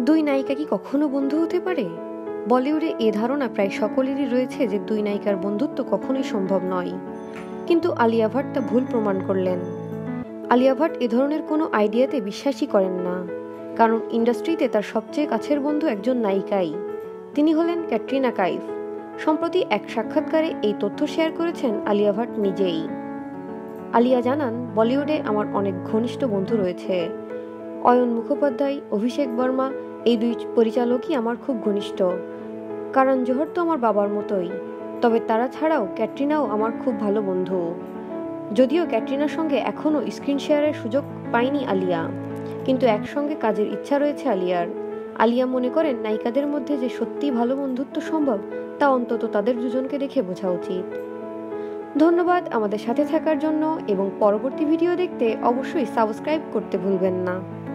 দুই নায়িকা কি কখনো বন্ধু হতে পারে? বলিউডে এ ধারণা প্রায় সকলেরই রয়েছে যে দুই নায়িকার বন্ধুত্ব কখনোই সম্ভব নয়, কিন্তু আলিয়া ভাট তা ভুল প্রমাণ করলেন। আলিয়া ভাট এ ধরনের কোনো আইডিয়াতে বিশ্বাসই করেন না, কারণ ইন্ডাস্ট্রিতে তার সবচেয়ে কাছের বন্ধু একজন নায়িকাই, তিনি হলেন ক্যাটরিনা কাইফ। সম্প্রতি এক সাক্ষাৎকারে এই তথ্য শেয়ার করেছেন আলিয়া ভাট নিজেই। আলিয়া জানান, বলিউডে আমার অনেক ঘনিষ্ঠ বন্ধু রয়েছে। অয়ন মুখোপাধ্যায়, অভিষেক বর্মা, এই দুই পরিচালকই আমার খুব ঘনিষ্ঠ। কারণ জোহর তো আমার বাবার মতোই, তবে তারা ছাড়াও ক্যাটরিনাও আমার খুব ভালো বন্ধু। যদিও ক্যাটরিনার সঙ্গে এখনও স্ক্রিন শেয়ারের সুযোগ পায়নি আলিয়া, কিন্তু একসঙ্গে কাজের ইচ্ছা রয়েছে আলিয়ার। আলিয়া মনে করেন নায়িকাদের মধ্যে যে সত্যিই ভালো বন্ধুত্ব সম্ভব, তা অন্তত তাদের দুজনকে দেখে বোঝা উচিত। ধন্যবাদ আমাদের সাথে থাকার জন্য, এবং পরবর্তী ভিডিও দেখতে অবশ্যই সাবস্ক্রাইব করতে ভুলবেন না।